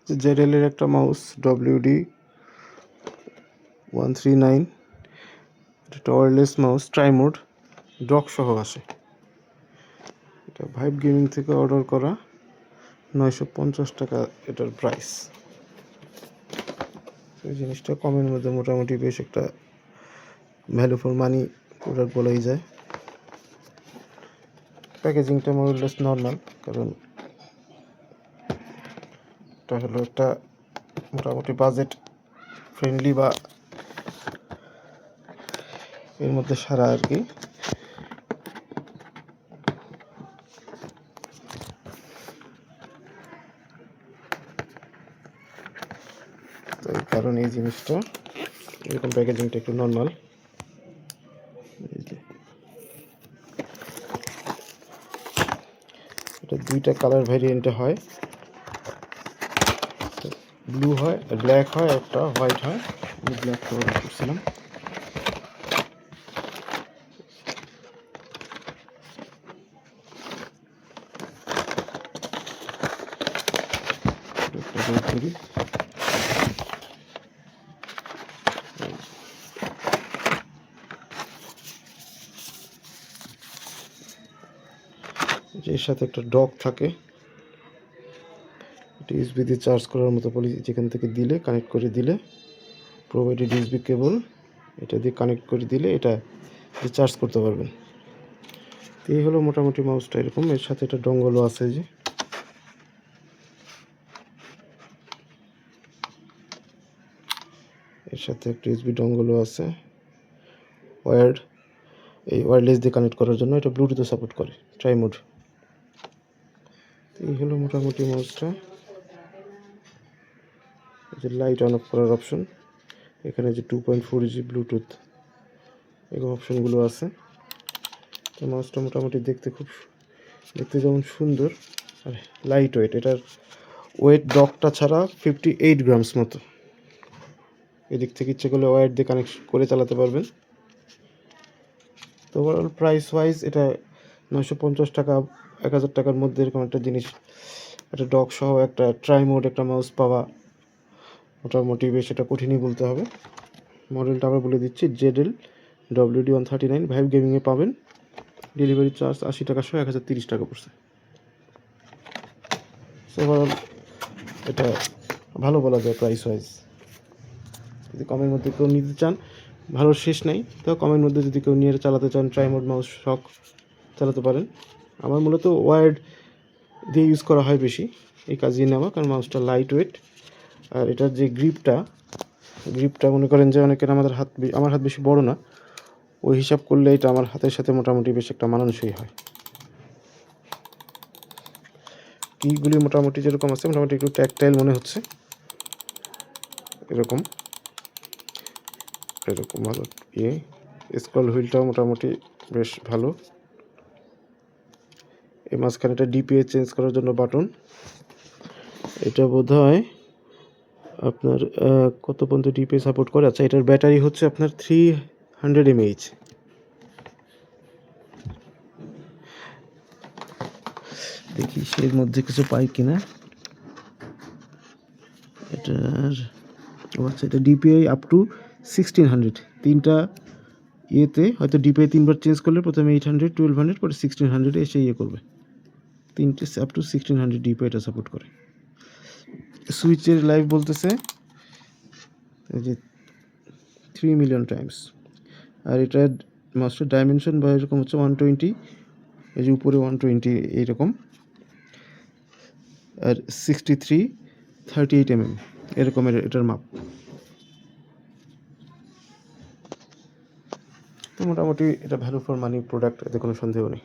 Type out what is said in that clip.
জেডএলের একটা mouse WD-139, এটা wireless mouse, ট্রাইমোড, doc সহ আসে। এটা ভাইব গেমিং থেকে অর্ডার করা, 950 টাকা এটার প্রাইস। এই জিনিসটা কমের মধ্যে মোটামুটি বেশ একটা ভ্যালু ফর মানি প্রোডাক্ট বলাই যায়। প্যাকেজিংটা মোরলেস নর্মাল, কারণ এটা হলো একটা মোটামুটি বাজেট ফ্রেন্ডলি বা এর মধ্যে সারা আর কি। তো এই কারণে এই জিনিসটা এরকম প্যাকেজিংটা একটু নর্মাল। এটা দুইটা কালার ভ্যারিয়েন্টে হয়, ব্লু হয়, ব্ল্যাক হয়, একটা হোয়াইট হয়। আমি ব্ল্যাকটা অর্ডার করছিলাম। এর সাথে একটা ডক থাকে, এটা ইউএসবি দিয়ে চার্জ করার মতো পলিসি, যেখান থেকে দিলে কানেক্ট করে দিলে প্রোভাইডেড ইউএসবি কেবল, এটা দিয়ে কানেক্ট করে দিলে এটা চার্জ করতে পারবেন। তো এই হলো মোটামুটি মাউসটা এরকম। এর সাথে একটা ডঙ্গলও আছে, যে এর সাথে একটা ইউএসবি ডঙ্গলও আছে ওয়্যার্ড, এই ওয়্যারলেস দিয়ে কানেক্ট করার জন্য। এটা ব্লুটুথও সাপোর্ট করে, ট্রাইমোড। এই হলো মোটামুটি মাউসটা। যে লাইট অন অফ করার অপশন, এখানে যে 2.4G ব্লুটুথ এরকম অপশনগুলো আছে। তো মাউসটা মোটামুটি দেখতে যেমন সুন্দর আর লাইট ওয়েট। এটার ওয়েট ডকটা ছাড়া 58 গ্রামস মতো। এদিক থেকে ইচ্ছে করলে ওয়্যার দিয়ে কানেক্ট করে চালাতে পারবেন। তো ওভারঅল প্রাইস ওয়াইজ এটা 950 টাকা, 1000 টাকার মধ্যে এরকম একটা জিনিস, একটা ডক সহ একটা ট্রাইমোড একটা মাউস পাওয়া মোটামুটি বেশ এটা কঠিনই বলতে হবে। মডেলটা আবার বলে দিচ্ছি, জেডএল WD-139 ভাইব গেমিংয়ে পাবেন। ডেলিভারি চার্জ 80 টাকা সহ 1030 টাকা পড়ছে। সো ওভারঅল এটা ভালো বলা যায় প্রাইস ওয়াইজ। যদি কমের মধ্যে কেউ নিতে চান, ভালো শেষ নেই, তো কমের মধ্যে যদি কেউ নিয়ে চালাতে চান, ট্রাইমোড মাউস শখ চালাতে পারেন। আমার মূলত ওয়্যার্ড দিয়ে ইউজ করা হয় বেশি, এই কাজেই নেওয়া, কারণ মাউসটা লাইট ওয়েট। আর এটার যে গ্রিপটা মনে করেন যে অনেকের আমার হাত বেশি বড় না, ওই হিসাব করলে এটা আমার হাতের সাথে মোটামুটি বেশ একটা মানানসই হয়। কিগুলি মোটামুটি যেরকম আছে, মোটামুটি একটু ট্যাকটাইল মনে হচ্ছে, এরকম ভালো স্ক্রল হুইলটাও মোটামুটি বেশ ভালো। এই মাঝখানে এটা ডিপিএ চেঞ্জ করার জন্য বাটন। এটা বোধহয় আপনার কত পর্যন্ত ডিপিএ সাপোর্ট করে। আচ্ছা, এটার ব্যাটারি হচ্ছে আপনার 300 mAh। দেখি এর মধ্যে কিছু পাই কিনা। আচ্ছা, এটা ডিপিআই আপ টু 1600, তিনটা ইয়েতে হয়তো ডিপিআই তিনবার চেঞ্জ করলে প্রথমে 800, 1200, পরে 1600 এসে করবে। তিনটে আপ টু 1600 ডিপিআইটা সাপোর্ট করে। সুইচের লাইফ বলতেছে যে 3 মিলিয়ন টাইমস। আর এটার মাস্টার ডাইমেনশন বা এরকম হচ্ছে 120, এই যে উপরে 120 এইরকম, আর 6338 এরকমের এটার মাপ। তো মোটামুটি এটা ভ্যালু ফর মানি প্রোডাক্ট, এতে কোনো সন্দেহ নেই।